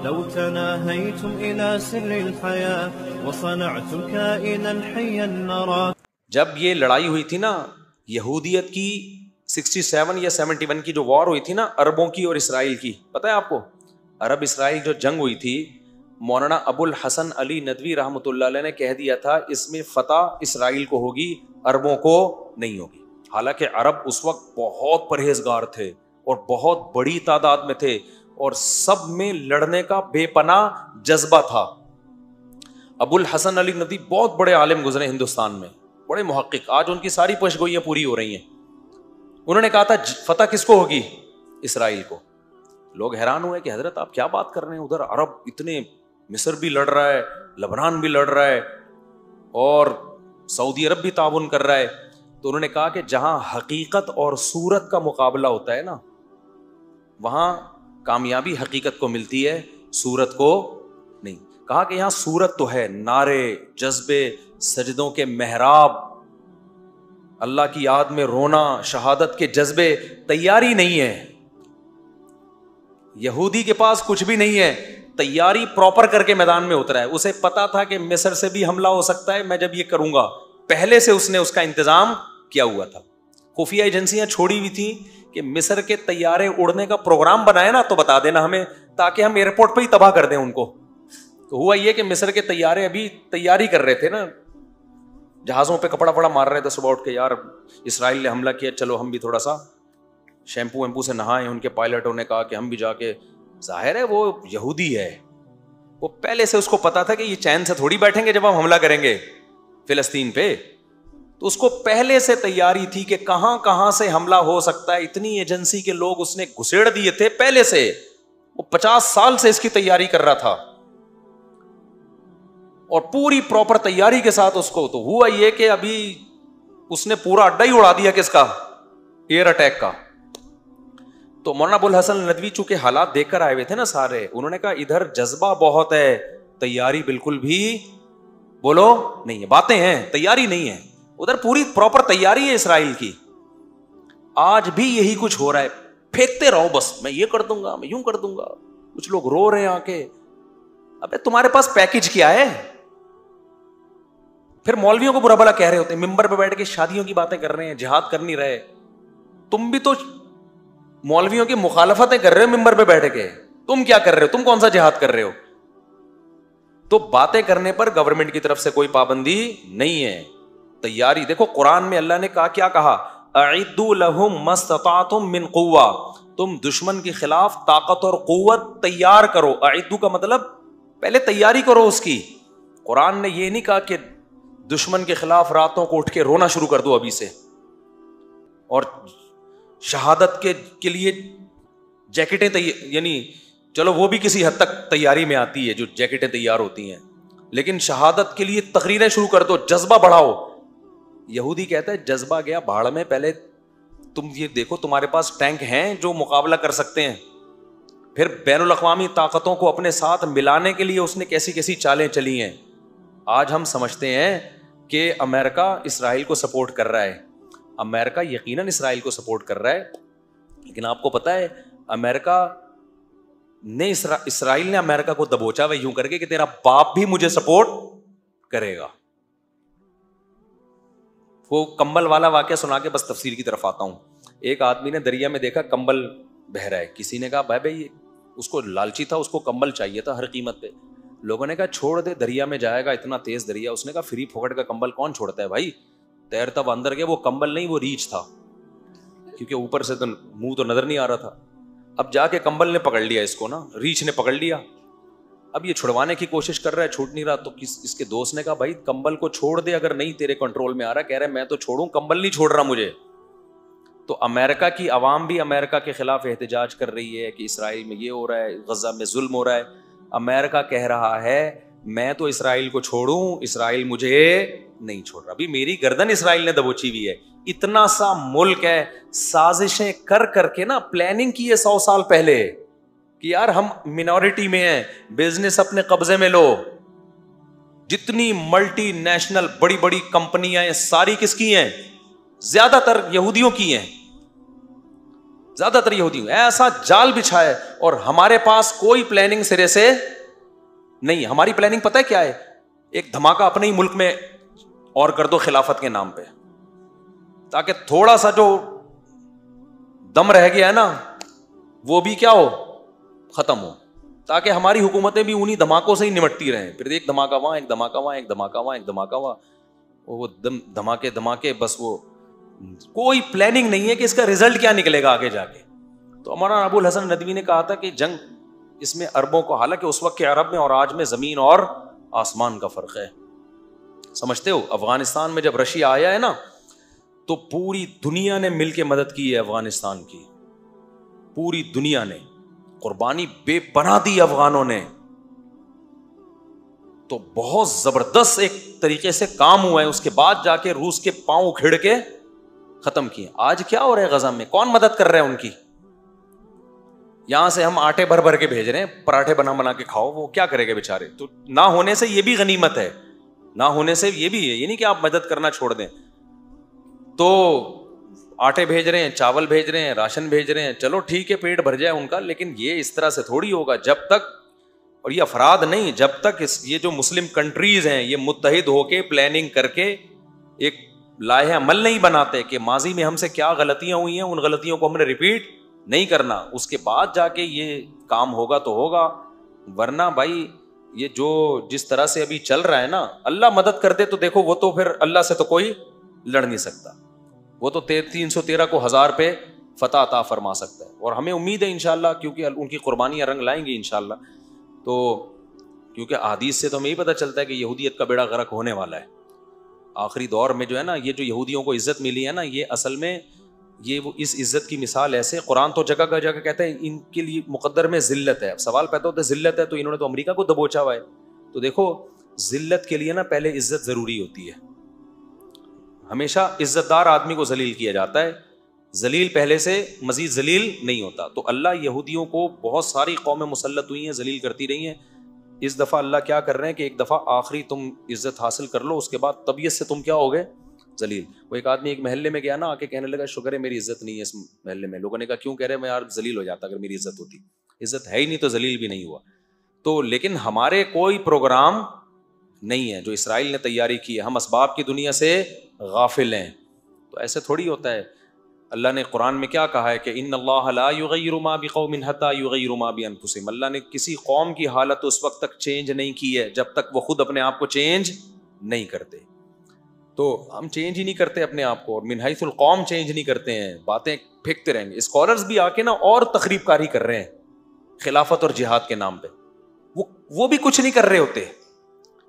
لو تناهيتم إلى سر الحياة وصنعتم كائنا حيا نرى. جب یہ لڑائی ہوئی تھی نا یہودیت کی 67 یا 71 کی جو وار ہوئی تھی نا عربوں کی اور اسرائیل کی، پتہ ہے آپ کو عرب اسرائیل جو جنگ ہوئی تھی، مولانا ابو الحسن علی ندوی رحمۃ اللہ علیہ نے کہہ دیا تھا اس میں فتح اسرائیل کو ہوگی، عربوں کو نہیں ہوگی. حالانکہ عرب اس وقت بہت پرہیزگار تھے اور بہت بڑی تعداد میں تھے اور سب میں لڑنے کا بے پناہ جذبہ تھا. ابو الحسن علی ندوی بہت بڑے عالم گزرے ہندوستان میں، بڑے محقق، آج ان کی ساری پیشگوئیاں پوری ہو رہی ہیں. انہوں نے کہا تھا فتح کس کو ہوگی؟ اسرائیل کو. لوگ حیران ہوئے کہ حضرت آپ کیا بات کر رہے ہیں، ادھر عرب اتنے، مصر بھی لڑ رہا ہے، لبنان بھی لڑ رہا ہے اور سعودی عرب بھی تعاون کر رہا ہے. تو انہوں نے کہا کہ جہاں حقیقت اور صورت کا مقابلہ ہوتا ہے نا، وہاں کامیابی حقیقت کو ملتی ہے، صورت کو نہیں. کہا کہ یہاں صورت تو ہے، نعرے، جذبے، سجدوں کے محراب، اللہ کی یاد میں رونا، شہادت کے جذبے، تیاری نہیں ہے. یہودی کے پاس کچھ بھی نہیں ہے، تیاری پراپر کر کے میدان میں اترا ہے. اسے پتا تھا کہ مصر سے بھی حملہ ہو سکتا ہے، میں جب یہ کروں گا، پہلے سے اس نے اس کا انتظام کیا ہوا تھا. خفیہ ایجنسیاں چھوڑی ہوئی تھی کہ مصر کے طیارے اڑنے کا پروگرام بنائے نا تو بتا دینا ہمیں، تاکہ ہم ایئرپورٹ پہ ہی تباہ کر دیں ان کو. تو ہوا یہ کہ مصر کے طیارے ابھی تیاری کر رہے تھے نا، جہازوں پہ کپڑا پڑا مار رہے تھے صبح اٹھ کے، یار اسرائیل نے حملہ کیا، چلو ہم بھی تھوڑا سا شیمپو ویمپو سے نہائیں. ان کے پائلٹوں نے کہا کہ ہم بھی جا کے، ظاہر ہے وہ یہودی ہے، وہ پہلے سے اس کو پتا تھا کہ یہ چین سے تھوڑی بیٹھیں گے جب ہم حملہ کریں گے فلسطین پہ. تو اس کو پہلے سے تیاری تھی کہ کہاں کہاں سے حملہ ہو سکتا ہے. اتنی ایجنسی کے لوگ اس نے گھسیڑ دیے تھے پہلے سے، وہ 50 سال سے اس کی تیاری کر رہا تھا اور پوری پراپر تیاری کے ساتھ اس کو. تو ہوا یہ کہ ابھی اس نے پورا اڈا ہی اڑا دیا کس کا، ایئر اٹیک کا. تو مولانا ابو الحسن ندوی چونکہ حالات دیکھ کر آئے ہوئے تھے نا سارے، انہوں نے کہا ادھر جذبہ بہت ہے، تیاری بالکل بھی بولو نہیں ہے، باتیں ہیں تیاری نہیں ہے. ادھر پوری پراپر تیاری ہے اسرائیل کی. آج بھی یہی کچھ ہو رہا ہے، پھینکتے رہو بس، میں یہ کر دوں گا، میں یوں کر دوں گا. کچھ لوگ رو رہے ہیں آ کے، ابے تمہارے پاس پیکج کیا ہے؟ پھر مولویوں کو برا بھلا کہہ رہے ہوتے ہیں، ممبر پہ بیٹھ کے شادیوں کی باتیں کر رہے ہیں، جہاد کر نہیں رہے. تم بھی تو مولویوں کی مخالفتیں کر رہے ہو ممبر پہ بیٹھ کے، تم کیا کر رہے ہو؟ تم کون سا جہاد کر رہے ہو؟ تو باتیں کرنے پر گورنمنٹ کی طرف سے کوئی پابندی نہیں ہے. تیاری دیکھو قرآن میں اللہ نے کہا، کیا کہا؟ اعدوا لهم ما استطعتم من قوہ، تم دشمن کے خلاف طاقت اور قوت تیار کرو. اعدوا کا مطلب پہلے تیاری کرو اس کی. قرآن نے یہ نہیں کہا کہ دشمن کے خلاف راتوں کو اٹھ کے رونا شروع کر دو ابھی سے، اور شہادت کے لیے جیکٹیں یعنی چلو وہ بھی کسی حد تک تیاری میں آتی ہے جو جیکٹیں تیار ہوتی ہیں، لیکن شہادت کے لیے تقریریں شروع کر دو، جذبہ بڑھاؤ. یہودی کہتا ہے جذبہ گیا بھاڑ میں، پہلے تم یہ دیکھو تمہارے پاس ٹینک ہیں جو مقابلہ کر سکتے ہیں. پھر بین الاقوامی طاقتوں کو اپنے ساتھ ملانے کے لیے اس نے کیسی کیسی چالیں چلی ہیں. آج ہم سمجھتے ہیں کہ امریکہ اسرائیل کو سپورٹ کر رہا ہے، امریکہ یقیناً اسرائیل کو سپورٹ کر رہا ہے، لیکن آپ کو پتا ہے امریکہ نے اسرائیل نے امریکہ کو دبوچا ہوئے یوں کر کے کہ تیرا باپ بھی مجھے سپورٹ کرے گا. وہ کمبل والا واقعہ سنا کے بس تفسیر کی طرف آتا ہوں. ایک آدمی نے دریا میں دیکھا کمبل بہہ رہا ہے، کسی نے کہا بھائی اس کو لالچی تھا، اس کو کمبل چاہیے تھا ہر قیمت پہ. لوگوں نے کہا چھوڑ دے، دریا میں جائے گا، اتنا تیز دریا. اس نے کہا فری پھوکٹ کا کمبل کون چھوڑتا ہے بھائی، تیرتا وہ اندر گیا. وہ کمبل نہیں، وہ ریچھ تھا، کیونکہ اوپر سے تو منہ تو نظر نہیں آ رہا تھا. اب جا کے کمبل نے پکڑ لیا اس کو نا، ریچھ نے پکڑ لیا. اب یہ چھڑوانے کی کوشش کر رہا ہے، چھوٹ نہیں رہا. تو اس کے دوست نے کہا بھائی کمبل کو چھوڑ دے، اگر نہیں تیرے کنٹرول میں آ رہا. کہہ رہا ہے میں تو چھوڑوں، کمبل نہیں چھوڑ رہا مجھے. تو امریکہ کی عوام بھی امریکہ کے خلاف احتجاج کر رہی ہے کہ اسرائیل میں یہ ہو رہا ہے، غزہ میں ظلم ہو رہا ہے. امریکہ کہہ رہا ہے میں تو اسرائیل کو چھوڑوں، اسرائیل مجھے نہیں چھوڑ رہا. ابھی میری گردن اسرائیل نے دبوچی ہوئی ہے. اتنا سا ملک ہے، سازشیں کر کر کے نا پلاننگ کی ہے 100 سال پہلے کہ یار ہم منورٹی میں ہیں، بزنس اپنے قبضے میں لو. جتنی ملٹی نیشنل بڑی بڑی کمپنیاں ہیں ساری کس کی ہیں؟ زیادہ تر یہودیوں کی ہیں. زیادہ تر یہودیوں ایسا جال بچھایا ہے, اور ہمارے پاس کوئی پلاننگ سرے سے نہیں. ہماری پلاننگ پتہ ہے کیا ہے؟ ایک دھماکہ اپنے ہی ملک میں اور کر دو خلافت کے نام پہ, تاکہ تھوڑا سا جو دم رہ گیا ہے نا وہ بھی کیا ہو, ختم ہو, تاکہ ہماری حکومتیں بھی انہی دھماکوں سے ہی نمٹتی رہیں. پھر ایک دھماکہ وہاں, ایک دھماکہ وہاں, ایک دھماکہ وہاں, ایک دھماکہ وہاں, وہ دھماکے بس. وہ کوئی پلاننگ نہیں ہے کہ اس کا رزلٹ کیا نکلے گا آگے جا کے. تو ہمارا ابو الحسن ندوی نے کہا تھا کہ جنگ اس میں اربوں کو, حالانکہ اس وقت کے عرب میں اور آج میں زمین اور آسمان کا فرق ہے. سمجھتے ہو, افغانستان میں جب رشیا آیا ہے نا تو پوری دنیا نے مل کے مدد کی ہے افغانستان کی. پوری دنیا نے قربانی بے پناہ دی افغانوں نے. تو بہت زبردست ایک طریقے سے کام ہوا ہے. اس کے بعد جا کے روس کے پاؤں کھڑ کے ختم کیے. آج کیا ہو رہا ہے غزہ میں؟ کون مدد کر رہا ہے ان کی؟ یہاں سے ہم آٹے بھر بھر کے بھیج رہے ہیں, پراٹھے بنا کے کھاؤ. وہ کیا کرے گا بیچارے؟ تو نہ ہونے سے یہ بھی غنیمت ہے, نہ ہونے سے یہ بھی ہے. یہ نہیں کہ آپ مدد کرنا چھوڑ دیں. تو آٹے بھیج رہے ہیں, چاول بھیج رہے ہیں, راشن بھیج رہے ہیں, چلو ٹھیک ہے, پیٹ بھر جائے ان کا. لیکن یہ اس طرح سے تھوڑی ہوگا جب تک, اور یہ افراد نہیں, جب تک یہ جو مسلم کنٹریز ہیں یہ متحد ہو کے پلاننگ کر کے ایک لائحہ عمل نہیں بناتے کہ ماضی میں ہم سے کیا غلطیاں ہوئی ہیں, ان غلطیوں کو ہم نے ریپیٹ نہیں کرنا, اس کے بعد جا کے یہ کام ہوگا تو ہوگا. ورنہ بھائی یہ جو جس طرح سے ابھی چل رہا ہے نا, اللہ مدد کر دے تو دیکھو, وہ تو پھر اللہ سے تو کوئی لڑ نہیں سکتا. وہ تو 313 کو 1000 پہ فتح عطا فرما سکتا ہے. اور ہمیں امید ہے انشاءاللہ, کیونکہ ان کی قربانیاں رنگ لائیں گی انشاءاللہ. تو کیونکہ احادیث سے تو ہمیں یہی پتہ چلتا ہے کہ یہودیت کا بیڑا غرق ہونے والا ہے آخری دور میں. جو ہے نا یہ جو یہودیوں کو عزت ملی ہے نا, یہ اصل میں یہ وہ اس عزت کی مثال ایسے, قرآن تو جگہ کا جگہ کہتا ہے ان کے لیے مقدر میں ذلت ہے. اب سوال پیدا ہوتا ہے ذلت ہے تو انہوں نے تو امریکہ کو دبوچا ہوا ہے. تو دیکھو ذلت کے لیے نا پہلے عزت ضروری ہوتی ہے. ہمیشہ عزت دار آدمی کو ذلیل کیا جاتا ہے, ذلیل پہلے سے مزید ذلیل نہیں ہوتا. تو اللہ یہودیوں کو بہت ساری قومیں مسلط ہوئی ہیں, ذلیل کرتی رہی ہیں. اس دفعہ اللہ کیا کر رہے ہیں کہ ایک دفعہ آخری تم عزت حاصل کر لو, اس کے بعد طبیعت سے تم کیا ہوگے, ذلیل. وہ ایک آدمی ایک محلے میں گیا نا, آ کے کہنے لگا شکر ہے میری عزت نہیں ہے اس محلے میں. لوگوں نے کہا کیوں؟ کہہ رہے میں یار ذلیل ہو جاتا اگر میری عزت ہوتی. عزت ہے ہی نہیں تو ذلیل بھی نہیں ہوا. تو لیکن ہمارے کوئی پروگرام نہیں ہے جو اسرائیل نے تیاری کی ہے, ہم اسباب کی دنیا سے غافل ہیں. تو ایسے تھوڑی ہوتا ہے. اللہ نے قرآن میں کیا کہا ہے کہ ان اللہ لا یغیر ما بقوم حتی یغیروا ما بانفسہم. اللہ نے کسی قوم کی حالت اس وقت تک چینج نہیں کی ہے جب تک وہ خود اپنے آپ کو چینج نہیں کرتے. تو ہم چینج ہی نہیں کرتے اپنے آپ کو, اور من حیث القوم چینج نہیں کرتے ہیں, باتیں پھینکتے رہیں گے. اسکالرز بھی آ کے نا اور تخریب کاری کر رہے ہیں خلافت اور جہاد کے نام پہ. وہ بھی کچھ نہیں کر رہے ہوتے.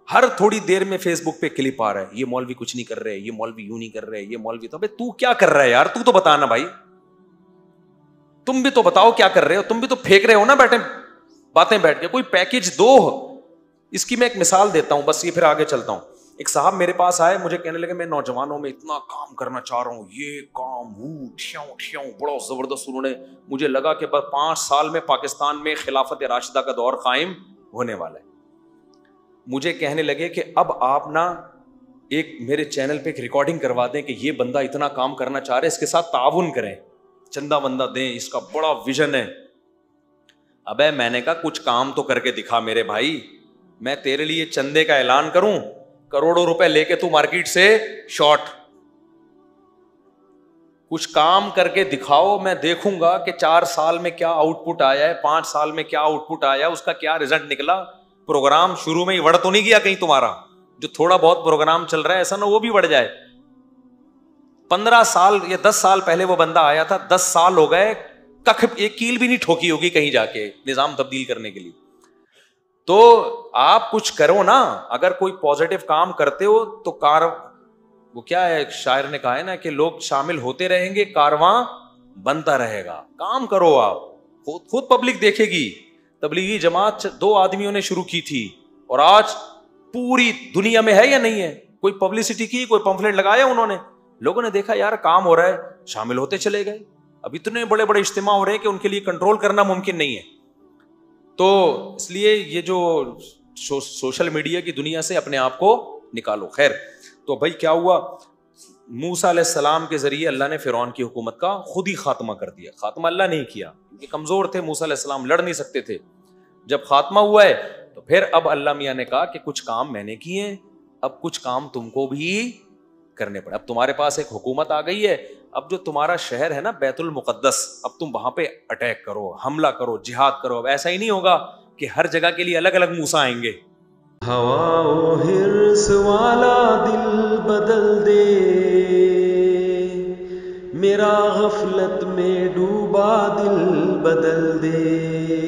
ہر تھوڑی دیر میں فیس بک پہ کلپ آ رہا ہے, یہ مولوی کچھ نہیں کر رہے, یہ مولوی یوں نہیں کر رہے, یہ مولوی. تو کیا کر رہا ہے یار, تو بتانا بھائی, تم بھی تو بتاؤ کیا کر رہے ہو. تم بھی تو پھینک رہے ہو نا بیٹھے باتیں بیٹھ کے, کوئی پیکج دو. اس کی میں ایک مثال دیتا ہوں بس, یہ پھر آگے چلتا ہوں. ایک صاحب میرے پاس آئے, مجھے کہنے لگے میں نوجوانوں میں اتنا کام کرنا چاہ رہا ہوں, یہ کام بڑا زبردست. انہوں نے مجھے لگا کہ بس 5 سال میں پاکستان میں خلافت راشدہ کا دور قائم ہونے والا ہے. مجھے کہنے لگے کہ اب آپ نا ایک میرے چینل پہ ایک ریکارڈنگ کروا دیں کہ یہ بندہ اتنا کام کرنا چاہ رہے, اس کے ساتھ تعاون کریں, چندہ بندہ دیں, اس کا بڑا ویژن ہے. ابے میں نے کہا کچھ کام تو کر کے دکھا میرے بھائی. میں تیرے لیے چندے کا اعلان کروں, کروڑوں روپے لے کے تو مارکیٹ سے شارٹ, کچھ کام کر کے دکھاؤ. میں دیکھوں گا کہ 4 سال میں کیا آؤٹ پٹ آیا ہے, 5 سال میں کیا آؤٹ پٹ آیا, اس کا کیا رزلٹ نکلا. پروگرام شروع میں ہی وڑ تو نہیں گیا کہیں تمہارا, جو تھوڑا بہت پروگرام چل رہا ہے ایسا نہ وہ بھی بڑھ جائے. 15 سال یا 10 سال پہلے وہ بندہ آیا تھا, 10 سال ہو گئے, کخ ایک کیل بھی نہیں ٹھوکی ہوگی کہیں جا کے نظام تبدیل کرنے کے لیے. تو آپ کچھ کرو نا, اگر کوئی پازیٹو کام کرتے ہو تو وہ کیا ہے, شاعر نے کہا ہے نا کہ لوگ شامل ہوتے رہیں گے, کارواں بنتا رہے گا. کام کرو آپ, خود پبلک دیکھے گی. تبلیغی جماعت 2 آدمیوں نے شروع کی تھی, اور آج پوری دنیا میں ہے یا نہیں ہے. کوئی پبلسٹی کی, کوئی پمفلٹ لگایا انہوں نے, لوگوں نے دیکھا یار کام ہو رہا ہے, شامل ہوتے چلے گئے. اب اتنے بڑے بڑے اجتماع ہو رہے ہیں کہ ان کے لیے کنٹرول کرنا ممکن نہیں ہے. تو اس لیے یہ جو سوشل میڈیا کی دنیا سے اپنے آپ کو نکالو. خیر, تو بھائی کیا ہوا, موسیٰ علیہ السلام کے ذریعے اللہ نے فرعون کی حکومت کا خود ہی خاتمہ کر دیا. خاتمہ اللہ نہیں کیا کیونکہ کمزور تھے موسیٰ علیہ السلام, لڑ نہیں سکتے تھے. جب خاتمہ ہوا ہے تو پھر اب اللہ میاں نے کہا کہ کچھ کام میں نے کیے, اب کچھ کام تم کو بھی کرنے پڑے. اب تمہارے پاس ایک حکومت آ گئی ہے, اب جو تمہارا شہر ہے نا بیت المقدس, اب تم وہاں پہ اٹیک کرو, حملہ کرو, جہاد کرو. اب ایسا ہی نہیں ہوگا کہ ہر جگہ کے لیے الگ الگ موسیٰ آئیں گے. ہوا و حرص والا دل بدل دے, میرا غفلت میں ڈوبا دل بدل دے.